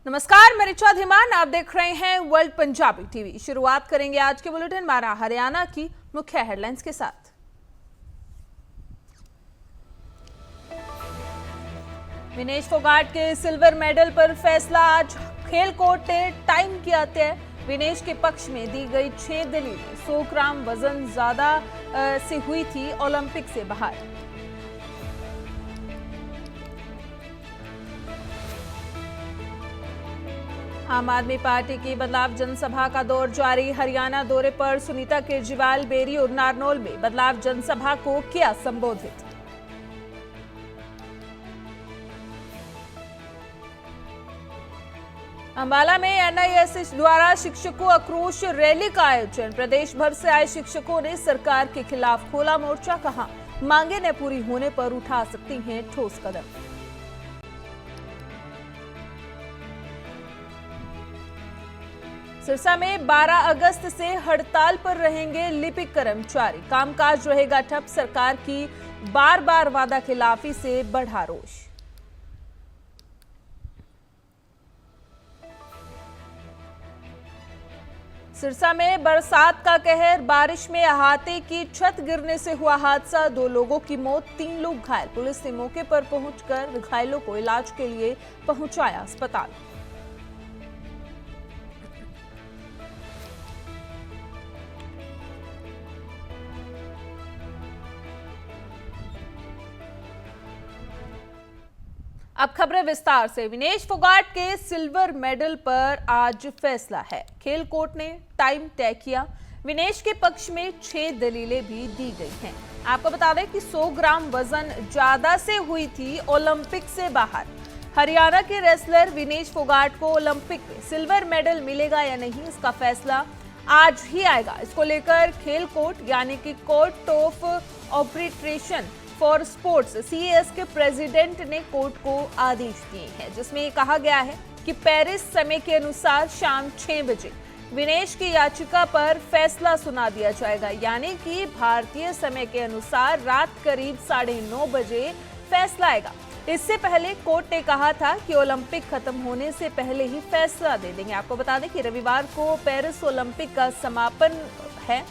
नमस्कार, मैं रिचा धीमान, आप देख रहे हैं वर्ल्ड पंजाबी टीवी। शुरुआत करेंगे आज के बुलेटिन 12 हरियाणा की मुख्य हेडलाइंस के साथ। विनेश फोगाट के सिल्वर मेडल पर फैसला आज खेल कोर्ट ने टाइम किया तय। विनेश के पक्ष में दी गई 6 दलीलें। 100 ग्राम वजन ज्यादा से हुई थी ओलंपिक से बाहर। आम आदमी पार्टी की बदलाव जनसभा का दौर जारी। हरियाणा दौरे पर सुनीता केजरीवाल बेरी और नारनौल में बदलाव जनसभा को किया संबोधित। अंबाला में एनआईएसएस द्वारा शिक्षकों आक्रोश रैली का आयोजन। प्रदेश भर से आए शिक्षकों ने सरकार के खिलाफ खोला मोर्चा। कहा, मांगे न पूरी होने पर उठा सकती हैं ठोस कदम। सिरसा में 12 अगस्त से हड़ताल पर रहेंगे लिपिक कर्मचारी। कामकाज रहेगा ठप। सरकार की बार बार वादा खिलाफी से बढ़ा रोष। सिरसा में बरसात का कहर। बारिश में अहाते की छत गिरने से हुआ हादसा। 2 लोगों की मौत, 3 लोग घायल। पुलिस ने मौके पर पहुंचकर घायलों को इलाज के लिए पहुंचाया अस्पताल। अब खबरें विस्तार से। विनेश फोगाट के सिल्वर मेडल पर आज फैसला है। खेल कोर्ट ने टाइम तय किया। विनेश के पक्ष में 6 दलीलें भी दी गई हैं। आपको बता दें कि 100 ग्राम वजन ज्यादा से हुई थी ओलंपिक से बाहर। हरियाणा के रेसलर विनेश फोगाट को ओलंपिक में सिल्वर मेडल मिलेगा या नहीं, इसका फैसला आज ही आएगा। इसको लेकर खेल कोर्ट यानी कि court of arbitration for sports CAS के प्रेसिडेंट ने कोर्ट को आदेश दिए हैं, जिसमें कहा गया है कि पेरिस समय के अनुसार शाम 6 बजे विनेश की याचिका पर फैसला सुना दिया जाएगा, यानी कि भारतीय समय के अनुसार रात करीब 9:30 बजे फैसला आएगा। इससे पहले कोर्ट ने कहा था कि ओलंपिक खत्म होने से पहले ही फैसला दे देंगे। आपको बता दें कि रविवार को पेरिस ओलंपिक का समापन है।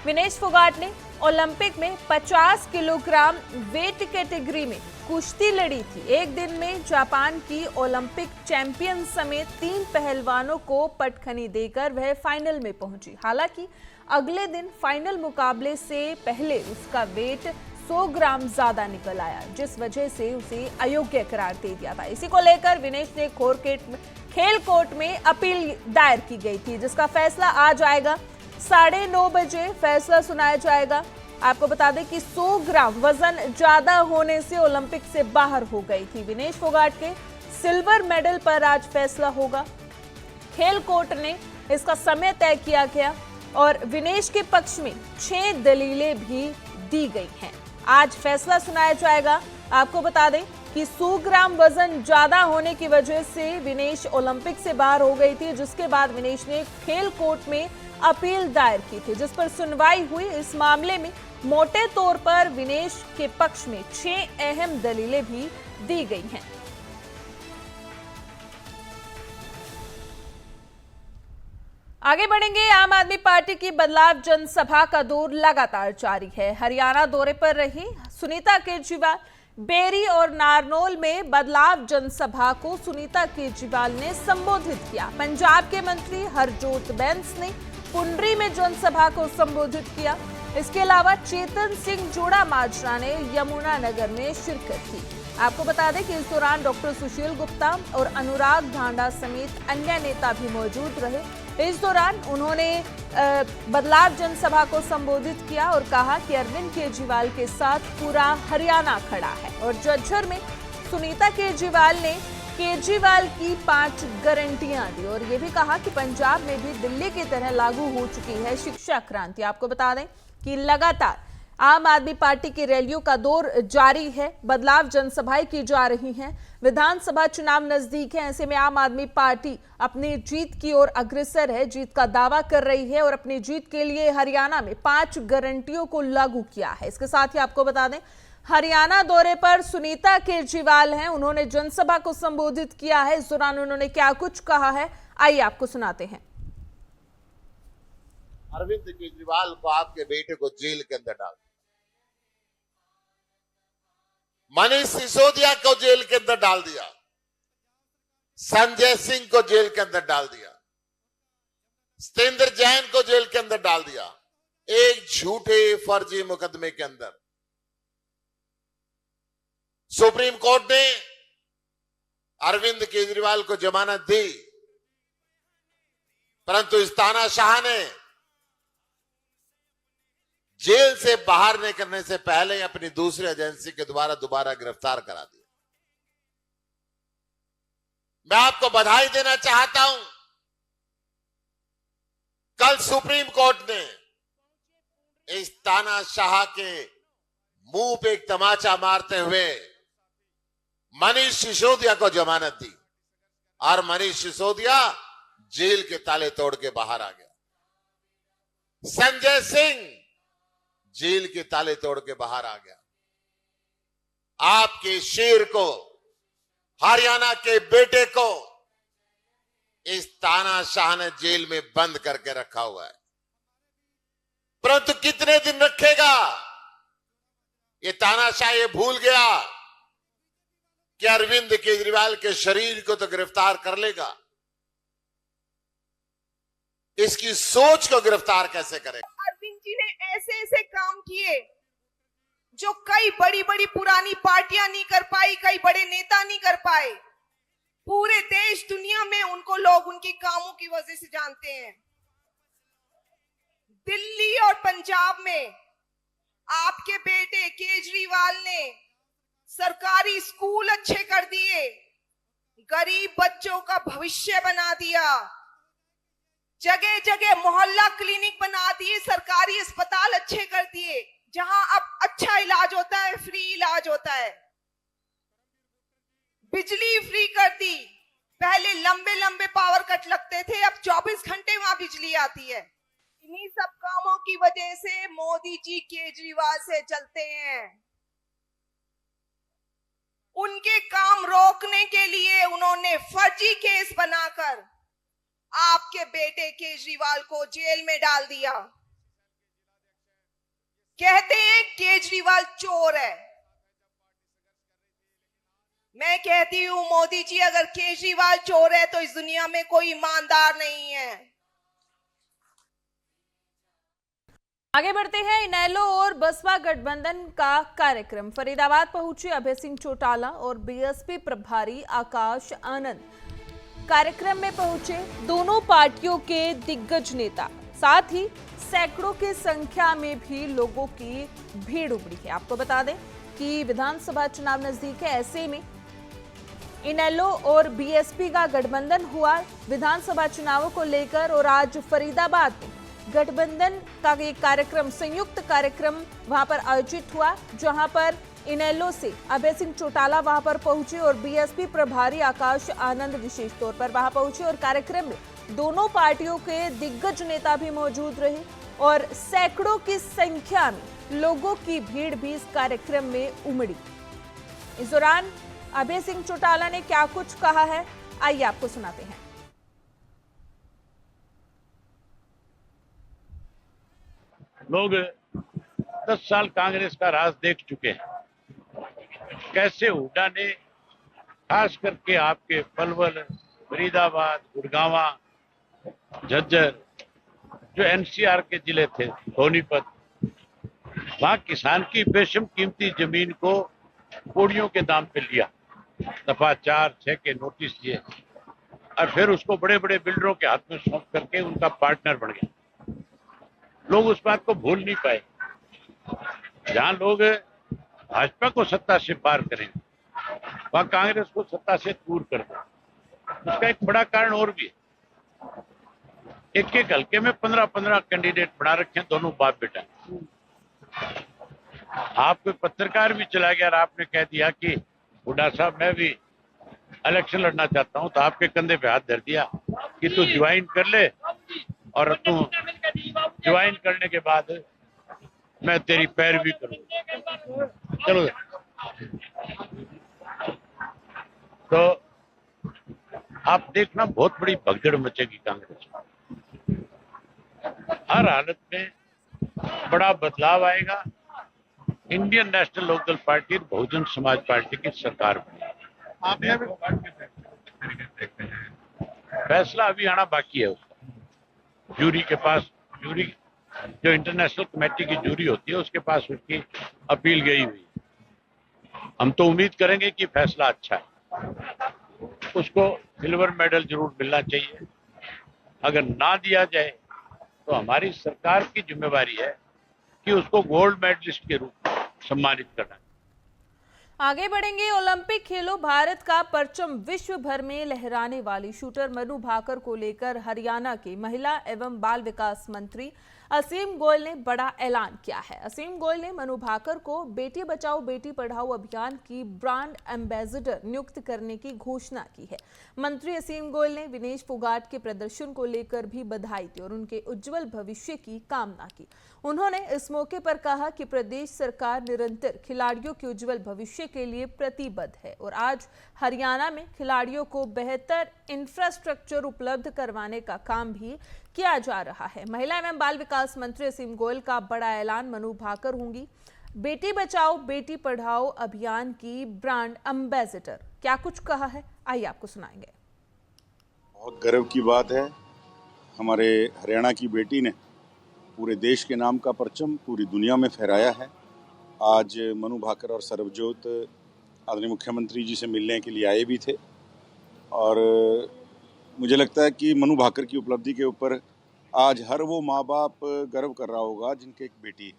विनेश फोगाट ने ओलंपिक में 50 किलोग्राम वेट कैटेगरी में कुश्ती लड़ी थी। एक दिन में जापान की ओलंपिक चैंपियन समेत 3 पहलवानों को पटखनी देकर वह फाइनल में पहुंची। हालांकि अगले दिन फाइनल मुकाबले से पहले उसका वेट 100 ग्राम ज्यादा निकल आया, जिस वजह से उसे अयोग्य करार दे दिया था। इसी को लेकर विनेश ने खेल कोर्ट में अपील दायर की गई थी, जिसका फैसला आज आएगा। 9:30 बजे फैसला सुनाया जाएगा। आपको बता दें कि 100 ग्राम वजन ज्यादा होने से ओलंपिक से बाहर हो गई थी। विनेश फोगाट के सिल्वर मेडल पर आज फैसला होगा। खेल कोर्ट ने इसका समय तय किया गया और विनेश के पक्ष में 6 दलीलें भी दी गई हैं। आज फैसला सुनाया जाएगा। आपको बता दें कि 100 ग्राम वजन ज्यादा होने की वजह से विनेश ओलंपिक से बाहर हो गई थी, जिसके बाद विनेश ने खेल कोर्ट में अपील दायर की थी, जिस पर सुनवाई हुई। इस मामले में मोटे तौर पर विनेश के पक्ष में 6 अहम दलीलें भी दी गई हैं। आगे बढ़ेंगे। आम आदमी पार्टी की बदलाव जनसभा का दौर लगातार जारी है। हरियाणा दौरे पर रही सुनीता केजरीवाल बेरी और नारनौल में बदलाव जनसभा को सुनीता केजरीवाल ने संबोधित किया। पंजाब के मंत्री हरजोत बैंस ने पुंडरी में जनसभा को संबोधित किया। इसके अलावा चेतन सिंह जोड़ा माजरा ने यमुनानगर में शिरकत की। आपको बता दें कि इस दौरान डॉक्टर सुशील गुप्ता और अनुराग ढांडा समेत अन्य नेता भी मौजूद रहे। इस दौरान उन्होंने बदलाव जनसभा को संबोधित किया और कहा कि अरविंद केजरीवाल के साथ पूरा हरियाणा खड़ा है। और झज्जर में सुनीता केजरीवाल ने केजरीवाल की 5 गारंटियां दी और ये भी कहा कि पंजाब में भी दिल्ली की तरह लागू हो चुकी है शिक्षा क्रांति। आपको बता दें कि लगातार आम आदमी पार्टी की रैलियों का दौर जारी है। बदलाव जनसभाएं की जा रही हैं। विधानसभा चुनाव नजदीक है, ऐसे में आम आदमी पार्टी अपनी जीत की ओर अग्रसर है, जीत का दावा कर रही है और अपनी जीत के लिए हरियाणा में 5 गारंटियों को लागू किया है। इसके साथ ही आपको बता दें, हरियाणा दौरे पर सुनीता केजरीवाल हैं, उन्होंने जनसभा को संबोधित किया है। इस दौरान उन्होंने क्या कुछ कहा है, आइए आपको सुनाते हैं। अरविंद केजरीवाल को आपके बेटे को जेल के अंदर डाल दिया, मनीष सिसोदिया को जेल के अंदर डाल दिया, संजय सिंह को जेल के अंदर डाल दिया, सत्येंद्र जैन को जेल के अंदर डाल दिया, एक झूठे फर्जी मुकदमे के अंदर। सुप्रीम कोर्ट ने अरविंद केजरीवाल को जमानत दी, परंतु इस तानाशाह ने जेल से बाहर निकलने से पहले अपनी दूसरी एजेंसी के द्वारा दोबारा गिरफ्तार करा दिया। मैं आपको बधाई देना चाहता हूं, कल सुप्रीम कोर्ट ने इस तानाशाह के मुंह पे एक तमाचा मारते हुए मनीष सिसोदिया को जमानत दी और मनीष सिसोदिया जेल के ताले तोड़ के बाहर आ गया। संजय सिंह जेल के ताले तोड़ के बाहर आ गया। आपके शेर को, हरियाणा के बेटे को इस तानाशाह ने जेल में बंद करके रखा हुआ है, परंतु कितने दिन रखेगा? ये तानाशाह ये भूल गया कि अरविंद केजरीवाल के शरीर को तो गिरफ्तार कर लेगा, इसकी सोच को गिरफ्तार कैसे करेगा? अरविंद जी ने ऐसे ऐसे काम किए जो कई बड़ी बड़ी पुरानी पार्टियां नहीं कर पाई, कई बड़े नेता नहीं कर पाए। पूरे देश दुनिया में उनको लोग उनके कामों की वजह से जानते हैं। दिल्ली और पंजाब में आपके बेटे केजरीवाल ने सरकारी स्कूल अच्छे कर दिए, गरीब बच्चों का भविष्य बना दिया, जगह जगह मोहल्ला क्लिनिक बना दिए, सरकारी अस्पताल अच्छे कर दिए, जहां अब अच्छा इलाज होता है, फ्री इलाज होता है। बिजली फ्री कर दी, पहले लंबे लंबे पावर कट लगते थे, अब 24 घंटे वहां बिजली आती है। इन्हीं सब कामों की वजह से मोदी जी केजरीवाल से चलते हैं। उनके काम रोकने के लिए उन्होंने फर्जी केस बनाकर आपके बेटे केजरीवाल को जेल में डाल दिया। कहते हैं केजरीवाल चोर है। मैं कहती हूं मोदी जी, अगर केजरीवाल चोर है तो इस दुनिया में कोई ईमानदार नहीं है। आगे बढ़ते हैं। इनेलो और बसपा गठबंधन का कार्यक्रम। फरीदाबाद पहुंचे अभय सिंह चौटाला और बीएसपी प्रभारी आकाश आनंद कार्यक्रम में पहुंचे। दोनों पार्टियों के दिग्गज नेता, साथ ही सैकड़ों की संख्या में भी लोगों की भीड़ उमड़ी है। आपको बता दें कि विधानसभा चुनाव नजदीक है, ऐसे में इनेलो और बीएसपी का गठबंधन हुआ विधानसभा चुनावों को लेकर। और आज फरीदाबाद में गठबंधन का एक कार्यक्रम, संयुक्त कार्यक्रम वहां पर आयोजित हुआ, जहां पर इनेलो से अभय सिंह चौटाला वहां पर पहुंचे और बीएसपी प्रभारी आकाश आनंद विशेष तौर पर वहां पहुंचे। और कार्यक्रम में दोनों पार्टियों के दिग्गज नेता भी मौजूद रहे और सैकड़ों की संख्या में लोगों की भीड़ भी इस कार्यक्रम में उमड़ी। इस दौरान अभय सिंह चौटाला ने क्या कुछ कहा है, आइए आपको सुनाते हैं। लोग 10 साल कांग्रेस का राज देख चुके हैं, कैसे हुड्डा ने खास करके आपके पलवल, फरीदाबाद, गुड़गांवा, झज्जर, जो एनसीआर के जिले थे, सोनीपत, वहां किसान की बेशम कीमती जमीन को कोड़ियों के दाम पे लिया, दफा 4-6 के नोटिस दिए और फिर उसको बड़े बड़े बिल्डरों के हाथ में सौंप करके उनका पार्टनर बन गया। लोग उस बात को भूल नहीं पाए। जहां लोग भाजपा को सत्ता से पार करें, वहां कांग्रेस को सत्ता से दूर कर दे। उसका एक बड़ा कारण और भी है। एक एक हल्के में 15-15 कैंडिडेट बना रखे हैं, दोनों बाप बेटा। आप कोई पत्रकार भी चला गया और आपने कह दिया कि हुड्डा साहब मैं भी इलेक्शन लड़ना चाहता हूं तो आपके कंधे पे हाथ धर दिया कि तू ज्वाइन कर ले, और तू ज्वाइन करने के बाद मैं तेरी पैरवी करूंगा। चलो, तो आप देखना बहुत बड़ी भगदड़ मचेगी कांग्रेस में। हर हालत में बड़ा बदलाव आएगा। Indian national Lokdal party Bahujan Samaj party की सरकार बनी। फैसला अभी आना बाकी है उसका। जूरी के पास, जूरी जो इंटरनेशनल कमेटी की जूरी होती है उसके पास उसकी अपील गई हुई है। हम तो उम्मीद करेंगे कि फैसला अच्छा है, उसको सिल्वर मेडल जरूर मिलना चाहिए। अगर ना दिया जाए तो हमारी सरकार की जिम्मेवारी है कि उसको गोल्ड मेडलिस्ट के रूप में सम्मानित करना। आगे बढ़ेंगे। ओलंपिक खेलों भारत का परचम विश्व भर में लहराने वाली शूटर मनु भाकर को लेकर हरियाणा के महिला एवं बाल विकास मंत्री असीम गोयल ने बड़ा ऐलान किया है। असीम गोयल ने मनु भाकर को बेटी बचाओ बेटी पढ़ाओ अभियान की ब्रांड एम्बेसडर नियुक्त करने की घोषणा की है। मंत्री असीम गोयल ने विनेश फोगाट के प्रदर्शन को लेकर भी बधाई दी और उनके उज्जवल भविष्य की कामना की। उन्होंने इस मौके पर कहा कि प्रदेश सरकार निरंतर खिलाड़ियों के उज्जवल भविष्य के लिए प्रतिबद्ध है और आज हरियाणा में खिलाड़ियों को बेहतर इंफ्रास्ट्रक्चर उपलब्ध करवाने का काम भी किया जा रहा है। महिला एवं बाल विकास मंत्री असीम गोयल का बड़ा ऐलान। मनु भाकर होंगी बेटी बचाओ बेटी पढ़ाओ अभियान की ब्रांड एम्बेसडर। क्या कुछ कहा है, आइए आपको सुनाएंगे। बहुत गर्व की बात है, हमारे हरियाणा की बेटी ने पूरे देश के नाम का परचम पूरी दुनिया में फहराया है। आज मनु भाकर और सर्वजोत आदरणीय मुख्यमंत्री जी से मिलने के लिए आए भी थे और मुझे लगता है कि मनु भाकर की उपलब्धि के ऊपर आज हर वो माँ बाप गर्व कर रहा होगा जिनके एक बेटी है।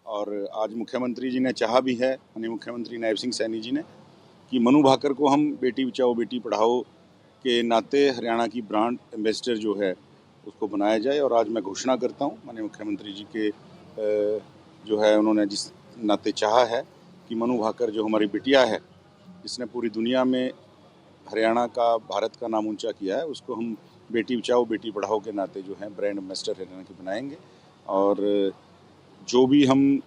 और आज मुख्यमंत्री जी ने चाहा भी है, माननीय मुख्यमंत्री नायब सिंह सैनी जी ने, कि मनु भाकर को हम बेटी बचाओ बेटी पढ़ाओ के नाते हरियाणा की ब्रांड एम्बेसडर जो है उसको बनाया जाए। और आज मैं घोषणा करता हूँ, माननीय मुख्यमंत्री जी के जो है उन्होंने जिस नाते चाहा है कि मनु भाकर जो हमारी बिटिया है जिसने पूरी दुनिया में हरियाणा का, भारत का नाम ऊंचा किया है, उसको हम बेटी बचाओ बेटी पढ़ाओ के नाते जो है ब्रांड एम्बेसडर हरियाणा के बनाएंगे। और जो भी हम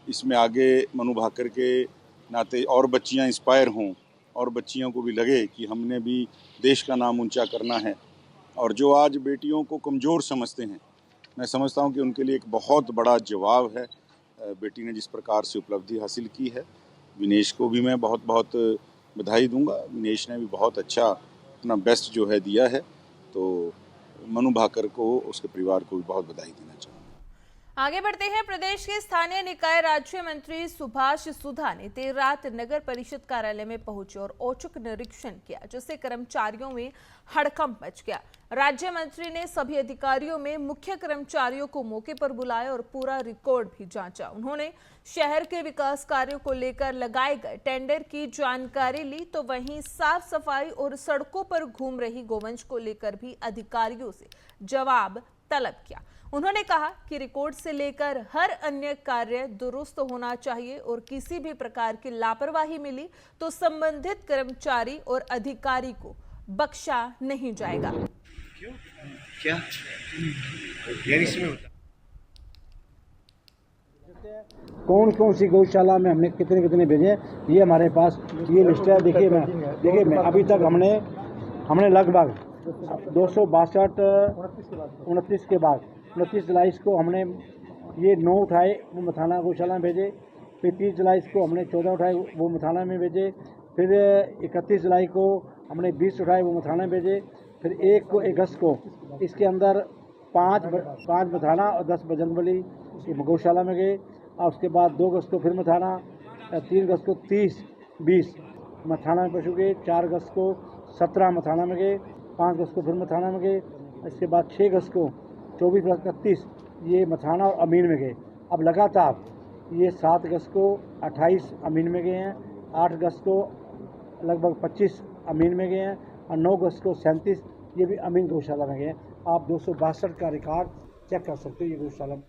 इसमें आगे मनु भाकर के नाते और बच्चियां इंस्पायर हों और बच्चियों को भी लगे कि हमने भी देश का नाम ऊंचा करना है। और जो आज बेटियों को कमज़ोर समझते हैं, मैं समझता हूं कि उनके लिए एक बहुत बड़ा जवाब है बेटी ने जिस प्रकार से उपलब्धि हासिल की है। विनेश को भी मैं बहुत बहुत बधाई दूंगा। विनेश ने भी बहुत अच्छा अपना बेस्ट जो है दिया है, तो मनु भाकर को, उसके परिवार को भी बहुत बधाई देना चाहूँगा। आगे बढ़ते हैं। प्रदेश के स्थानीय निकाय राज्य मंत्री सुभाष सुधा ने देर रात नगर परिषद कार्यालय में पहुंचे और औचक निरीक्षण किया, जिससे कर्मचारियों में हड़कंप मच गया। राज्य मंत्री ने सभी अधिकारियों में मुख्य कर्मचारियों को मौके पर बुलाया और पूरा रिकॉर्ड भी जांचा। उन्होंने शहर के विकास कार्यों को लेकर लगाए गए टेंडर की जानकारी ली, तो वहीं साफ सफाई और सड़कों पर घूम रही गोवंश को लेकर भी अधिकारियों से जवाब तलब किया। उन्होंने कहा कि रिकॉर्ड से लेकर हर अन्य कार्य दुरुस्त होना चाहिए और किसी भी प्रकार की लापरवाही मिली तो संबंधित कर्मचारी और अधिकारी को बख्शा नहीं जाएगा। क्या कौन कौन सी गौशाला में हमने कितने कितने भेजे, ये हमारे पास ये लिस्ट है। देखिए मैं अभी तक हमने लगभग 262 29 के बाद 29 जुलाई को हमने ये 9 उठाए, वो मथाना गौशाला में भेजे। फिर 30 जुलाई को हमने 14 उठाए, वो मथाना में भेजे। फिर 31 जुलाई को हमने 20 उठाए, वो मथाना में भेजे। फिर 1 अगस्त को इसके अंदर 5 मथाना और 10 बजरंगबली गौशाला में गए। और उसके बाद 2 अगस्त को फिर मथाना, 3 अगस्त को 30-20 मथाना में पशु गए। 4 अगस्त को 17 मथाना में गए। 5 अगस्त को फिर मथाना में गए। इसके बाद 6 अगस्त को 24-31 ये मथाना और अमीन में गए। अब लगातार ये 7 अगस्त को 28 अमीन में गए हैं। 8 अगस्त को लगभग 25 अमीन में गए हैं और 9 अगस्त को 37 ये भी अमीन गौशाला में गए हैं। आप 262 का रिकॉर्ड चेक कर सकते हो ये गौशाला में।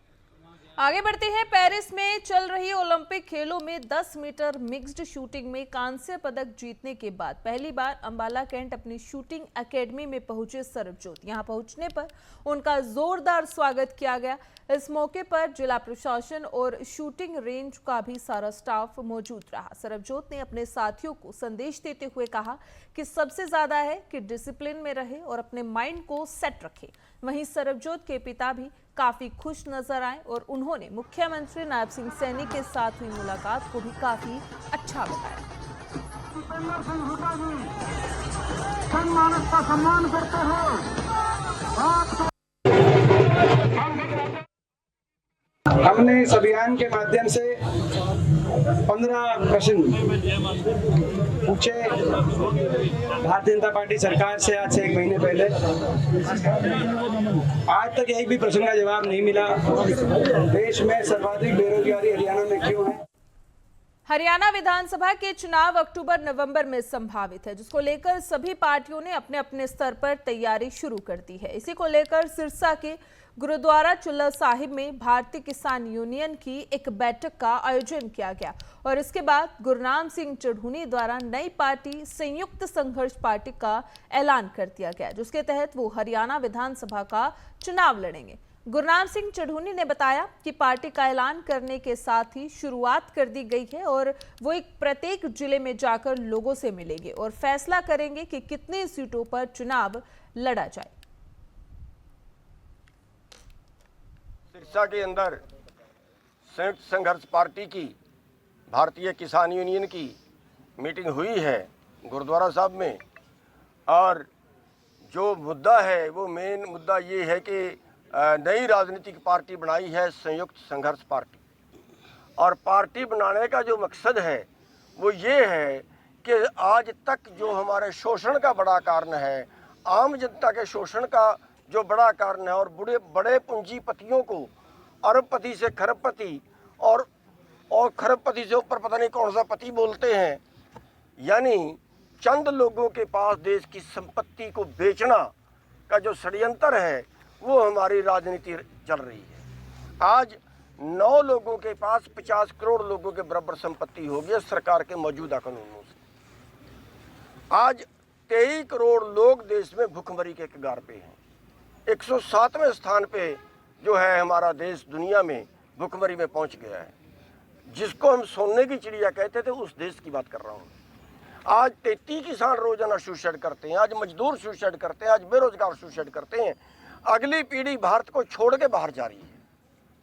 आगे बढ़ते हैं। पेरिस में चल रही ओलंपिक खेलों में 10 मीटर मिक्स्ड शूटिंग में कांस्य पदक जीतने के बाद पहली बार अंबाला कैंट अपनी शूटिंग एकेडमी में पहुंचे सरबजोत। यहां पहुंचने पर उनका जोरदार स्वागत किया गया। इस मौके पर जिला प्रशासन और शूटिंग रेंज का भी सारा स्टाफ मौजूद रहा। सरबजोत ने अपने साथियों को संदेश देते हुए कहा कि सबसे ज्यादा है कि डिसिप्लिन में रहे और अपने माइंड को सेट रखे। वहीं सरबजोत के पिता भी काफी खुश नजर आए और उन्होंने मुख्यमंत्री नायब सिंह सैनी के साथ हुई मुलाकात को भी काफी अच्छा बताया। सम्मान करते हैं। हमने इस अभियान के माध्यम से 15 प्रश्न पूछे भारतीय जनता पार्टी सरकार से आज से 1 महीने पहले। आज तक एक भी प्रश्न का जवाब नहीं मिला। देश में सर्वाधिक बेरोजगारी हरियाणा में क्यों है? हरियाणा विधानसभा के चुनाव अक्टूबर-नवंबर में संभावित है, जिसको लेकर सभी पार्टियों ने अपने अपने स्तर पर तैयारी शुरू कर दी है। इसी को लेकर सिरसा के गुरुद्वारा चुल्ला साहिब में भारतीय किसान यूनियन की एक बैठक का आयोजन किया गया और इसके बाद गुरनाम सिंह चढ़ूनी द्वारा नई पार्टी संयुक्त संघर्ष पार्टी का ऐलान कर दिया गया, जिसके तहत वो हरियाणा विधानसभा का चुनाव लड़ेंगे। गुरनाम सिंह चढ़ूनी ने बताया कि पार्टी का ऐलान करने के साथ ही शुरुआत कर दी गई है और वो एक प्रत्येक जिले में जाकर लोगों से मिलेंगे और फैसला करेंगे कि कितने सीटों पर चुनाव लड़ा जाए। सिरसा के अंदर संयुक्त संघर्ष पार्टी की भारतीय किसान यूनियन की मीटिंग हुई है गुरुद्वारा साहब में, और जो मुद्दा है वो मेन मुद्दा ये है कि नई राजनीतिक पार्टी बनाई है संयुक्त संघर्ष पार्टी, और पार्टी बनाने का जो मकसद है वो ये है कि आज तक जो हमारे शोषण का बड़ा कारण है, आम जनता के शोषण का जो बड़ा कारण है, और बड़े पूंजीपतियों को अरबपति से खरबपति और खरबपति से ऊपर पता नहीं कौन सा पति बोलते हैं, यानी चंद लोगों के पास देश की संपत्ति को बेचना का जो षड्यंत्र है वो हमारी राजनीति चल रही है। आज 9 लोगों के पास 50 करोड़ लोगों के बराबर संपत्ति होगी है सरकार के मौजूदा कानूनों से। आज 23 करोड़ लोग देश में भुखमरी के कगार पे हैं। 107वें स्थान पे जो है हमारा देश दुनिया में भुखमरी में पहुंच गया है। जिसको हम सोने की चिड़िया कहते थे उस देश की बात कर रहा हूँ। आज 33 किसान रोजाना सुसाइड करते हैं, आज मजदूर सुसाइड करते हैं, आज बेरोजगार सुसाइड करते हैं। अगली पीढ़ी भारत को छोड़ के बाहर जा रही है।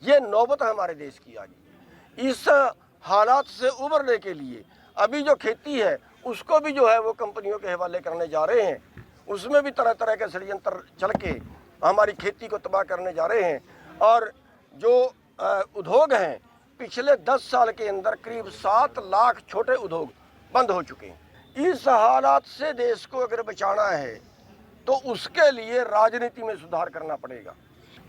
ये नौबत हमारे देश की आ गई। इस हालात से उबरने के लिए अभी जो खेती है उसको भी जो है वो कंपनियों के हवाले करने जा रहे हैं। उसमें भी तरह तरह के षड्यंत्र चल के हमारी खेती को तबाह करने जा रहे हैं। और जो उद्योग हैं, पिछले 10 साल के अंदर करीब 7 लाख छोटे उद्योग बंद हो चुके हैं। इस हालात से देश को अगर बचाना है तो उसके लिए राजनीति में सुधार करना पड़ेगा।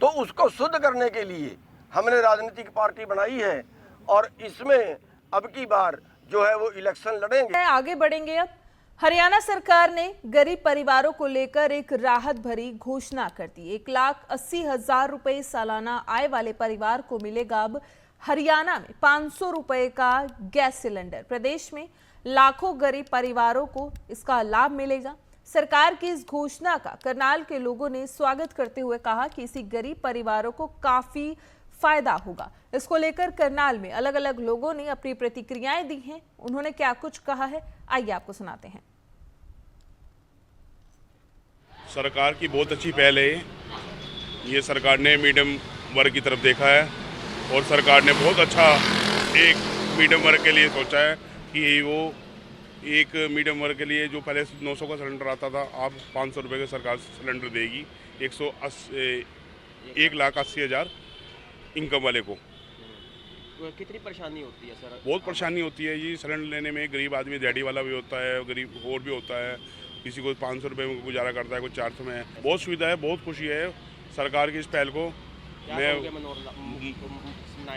तो उसको शुद्ध करने के लिए हमने राजनीतिक पार्टी बनाई है और इसमें अब की बार जो है वो इलेक्शन लड़ेंगे। आगे बढ़ेंगे। अब हरियाणा सरकार ने गरीब परिवारों को लेकर एक राहत भरी घोषणा कर दी। 1,80,000 रुपए सालाना आय वाले परिवार को मिलेगा अब हरियाणा में 500 रुपए का गैस सिलेंडर। प्रदेश में लाखों गरीब परिवारों को इसका लाभ मिलेगा। सरकार की इस घोषणा का करनाल के लोगों ने स्वागत करते हुए कहा कि इसी गरीब परिवारों को काफी फायदा होगा। इसको लेकर करनाल में अलग अलग लोगों ने अपनी प्रतिक्रियाएं दी हैं। उन्होंने क्या कुछ कहा है, आइए आपको सुनाते हैं। सरकार की बहुत अच्छी पहल है ये सरकार ने मीडियम वर्ग की तरफ देखा है और सरकार ने बहुत अच्छा एक मीडियम वर्ग के लिए सोचा है कि वो एक मीडियम वर्ग के लिए जो पहले 900 का सिलेंडर आता था अब 500 रुपये का सरकार सिलेंडर देगी। 1,80,000 इनकम वाले को। कितनी परेशानी होती है सर? बहुत परेशानी होती है जी सिलेंडर लेने में। गरीब आदमी दिहाड़ी वाला भी होता है, गरीब और भी होता है, किसी को 500 रुपये में गुजारा करता है, कुछ 400 में है। बहुत सुविधा है, बहुत खुशी है सरकार की इस पहल को। नायब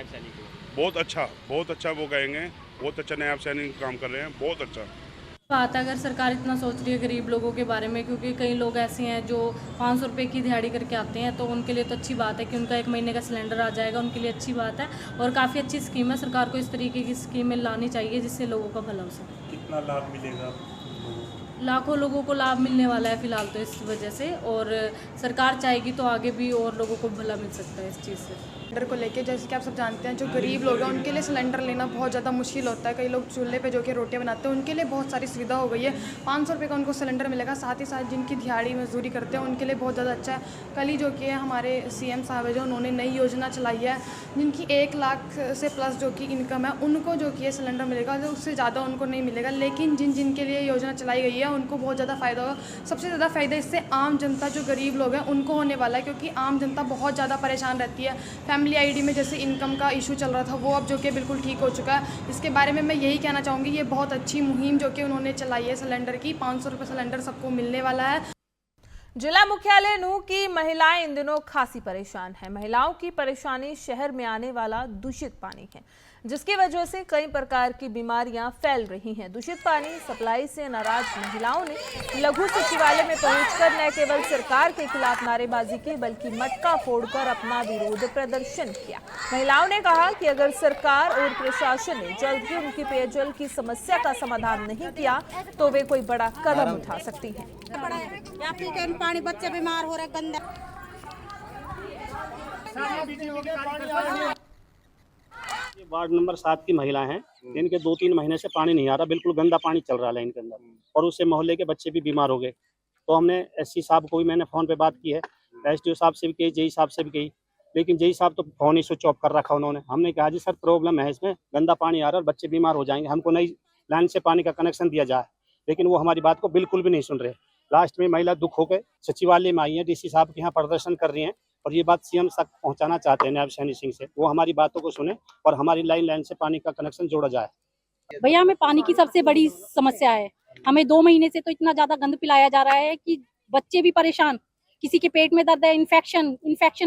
सैनी को बहुत अच्छा वो कहेंगे, बहुत अच्छा नायब सैनी काम कर रहे हैं, बहुत अच्छा। बात है, अगर सरकार इतना सोच रही है गरीब लोगों के बारे में, क्योंकि कई लोग ऐसे हैं जो 500 रुपये की दिहाड़ी करके आते हैं, तो उनके लिए तो अच्छी बात है कि उनका 1 महीने का सिलेंडर आ जाएगा, उनके लिए अच्छी बात है और काफ़ी अच्छी स्कीम है। सरकार को इस तरीके की स्कीमें लानी चाहिए जिससे लोगों का भला हो सके। कितना लाभ मिलेगा? लाखों लोगों को लाभ मिलने वाला है फिलहाल तो इस वजह से, और सरकार चाहेगी तो आगे भी और लोगों को भला मिल सकता है इस चीज़ से। सिलेंडर को लेके जैसे कि आप सब जानते हैं, जो गरीब लोग हैं उनके लिए सिलेंडर लेना बहुत ज़्यादा मुश्किल होता है। कई लोग चूल्हे पे जो कि रोटियां बनाते हैं, उनके लिए बहुत सारी सुविधा हो गई है। 500 रुपये का उनको सिलेंडर मिलेगा। साथ ही साथ जिनकी दिहाड़ी मजदूरी करते हैं उनके लिए बहुत ज़्यादा अच्छा है। कल ही जो कि हमारे CM साहब है, जो उन्होंने नई योजना चलाई है, जिनकी 1 लाख से प्लस जो कि इनकम है उनको जो कि ये सिलेंडर मिलेगा, जो उससे ज़्यादा उनको नहीं मिलेगा। लेकिन जिनके लिए योजना चलाई गई है उनको बहुत ज़्यादा फ़ायदा होगा। सबसे ज़्यादा फ़ायदा इससे आम जनता, जो गरीब लोग हैं, उनको होने वाला है, क्योंकि आम जनता बहुत ज़्यादा परेशान रहती है। फैमिली ID में जैसे इनकम का इशू चल रहा था, वो अब जो कि बिल्कुल ठीक हो चुका है। इसके बारे में मैं यही कहना चाहूँगी, ये बहुत अच्छी मुहिम जो कि उन्होंने चलाई है सिलेंडर की। 500 रुपये सिलेंडर सबको मिलने वाला है। जिला मुख्यालय नूह की महिलाएं इन दिनों खासी परेशान हैं। महिलाओं की परेशानी शहर में आने वाला दूषित पानी है, जिसकी वजह से कई प्रकार की बीमारियां फैल रही हैं। दूषित पानी सप्लाई से नाराज महिलाओं ने लघु सचिवालय में पहुंचकर न केवल सरकार के खिलाफ नारेबाजी की, बल्कि मटका फोड़कर अपना विरोध प्रदर्शन किया। महिलाओं ने कहा कि अगर सरकार और प्रशासन ने जल्द ही उनकी पेयजल की समस्या का समाधान नहीं किया तो वे कोई बड़ा कदम उठा सकती हैं। पानी बच्चे बीमार हो रहे, गंदा। वार्ड नंबर 7 की महिला हैं, इनके 2-3 महीने से पानी नहीं आ रहा, बिल्कुल गंदा पानी चल रहा है इनके अंदर, और उससे मोहल्ले के बच्चे भी बीमार हो गए। तो हमने SC साहब को भी मैंने फ़ोन पे बात की है, SDO साहब से भी कही, JE साहब से भी कही, लेकिन JE साहब तो फ़ोन ही स्विच ऑफ कर रखा उन्होंने। हमने कहा जी सर प्रॉब्लम है, इसमें गंदा पानी आ रहा है और बच्चे बीमार हो जाएंगे, हमको नई लाइन से पानी का कनेक्शन दिया जाए। लेकिन वो हमारी बात को बिल्कुल भी नहीं सुन रहे। लास्ट में महिला दुख हो गए, सचिवालय में आई है, DC साहब के यहाँ प्रदर्शन कर रही हैं और ये बात CM तक पहुंचाना चाहते हैं नायब सैनी सिंह से, वो हमारी बातों को सुने और हमारी लाइन से पानी का कनेक्शन जोड़ा जाए। भैया हमें पानी की सबसे बड़ी समस्या है। हमें 2 महीने से तो इतना ज्यादा गंद पिलाया जा रहा है कि बच्चे भी परेशान, किसी के पेट में दर्द है, इन्फेक्शन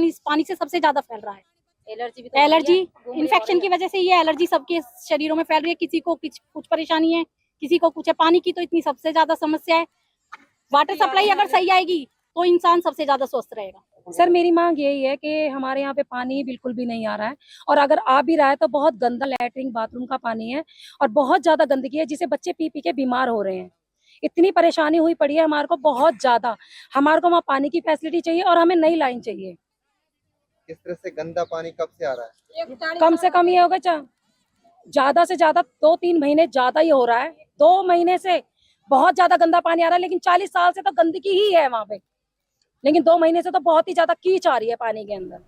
इस पानी से सबसे ज्यादा फैल रहा है। एलर्जी इन्फेक्शन की वजह से ये एलर्जी सबके शरीरों में फैल रही है। किसी को कुछ परेशानी है, किसी को कुछ है। पानी की तो इतनी सबसे ज्यादा समस्या है। वाटर सप्लाई अगर सही आएगी तो इंसान सबसे ज्यादा स्वस्थ रहेगा। सर मेरी मांग यही है कि हमारे यहाँ पे पानी बिल्कुल भी नहीं आ रहा है, और अगर आ भी रहा है तो बहुत गंदा लैट्रिन बाथरूम का पानी है और बहुत ज्यादा गंदगी है, जिसे बच्चे पी के बीमार हो रहे हैं। इतनी परेशानी हुई पड़ी है हमारे को बहुत ज्यादा। हमारे को वहाँ पानी की फैसिलिटी चाहिए और हमें नई लाइन चाहिए। किस तरह से गंदा पानी कब से आ रहा है? कम से कम ये होगा ज्यादा से ज्यादा 2-3 महीने ज्यादा ही हो रहा है। 2 महीने से बहुत ज्यादा गंदा पानी आ रहा है, लेकिन 40 साल से तो गंदगी ही है वहाँ पे, लेकिन 2 महीने से तो बहुत ही ज्यादा कीच आ रही है पानी के अंदर।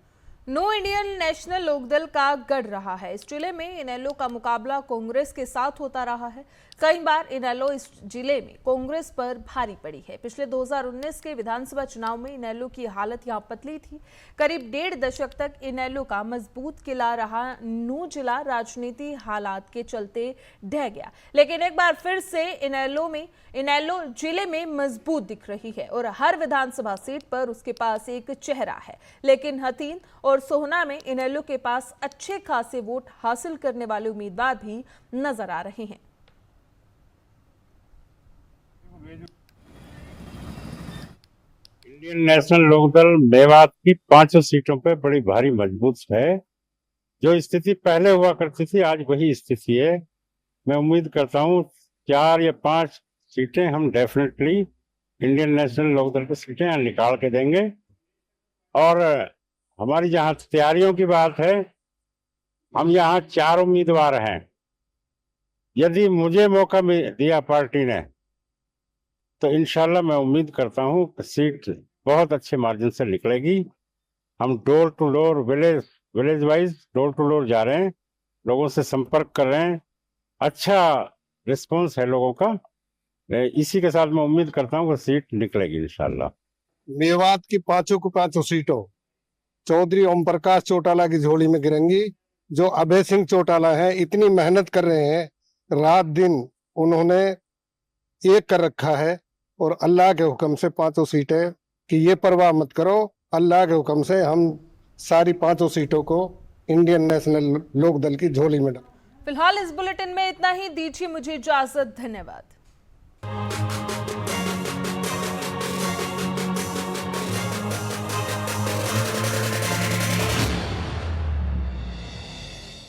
नो इंडियन नेशनल लोकदल का गढ़ रहा है। इस जिले में इनेलो का मुकाबला कांग्रेस के साथ होता रहा है। कई बार इनेलो इस जिले में कांग्रेस पर भारी पड़ी है। पिछले 2019 के विधानसभा चुनाव में इनेलो की हालत यहाँ पतली थी। करीब 1.5 दशक तक इनेलो का मजबूत किला रहा नूह जिला राजनीति हालात के चलते ढह गया, लेकिन एक बार फिर से इनेलो जिले में मजबूत दिख रही है और हर विधानसभा सीट पर उसके पास एक चेहरा है। लेकिन हथीन और सोहना में इनेलो के पास अच्छे खासे वोट हासिल करने वाले उम्मीदवार भी नजर आ रहे हैं। इंडियन नेशनल लोकदल मेवात की 5 सीटों पर बड़ी भारी मजबूत है। जो स्थिति पहले हुआ करती थी आज वही स्थिति है। मैं उम्मीद करता हूं 4 या 5 सीटें हम डेफिनेटली इंडियन नेशनल लोकदल की सीटें निकाल के देंगे। और हमारी जहां तैयारियों की बात है, हम यहाँ 4 उम्मीदवार हैं। यदि मुझे मौका दिया पार्टी ने तो इंशाल्लाह मैं उम्मीद करता हूँ कि सीट बहुत अच्छे मार्जिन से निकलेगी। हम door to door village wise door to door जा रहे हैं, लोगों से संपर्क कर रहे हैं। अच्छा रिस्पांस है लोगों का। इसी के साथ मैं उम्मीद करता हूँ कि सीट निकलेगी इंशाल्लाह। मेवात की 5 सीटों चौधरी ओम प्रकाश चौटाला की झोली में गिरेंगी। जो अभय सिंह चौटाला है, इतनी मेहनत कर रहे हैं, रात दिन उन्होंने एक कर रखा है। और अल्लाह के हुक्म से 5 सीटें कि ये परवाह मत करो, अल्लाह के हुक्म से हम सारी 5 सीटों को इंडियन नेशनल लोकदल की झोली में डाल। फिलहाल इस बुलेटिन में इतना ही। दीजिए मुझे इजाजत। धन्यवाद।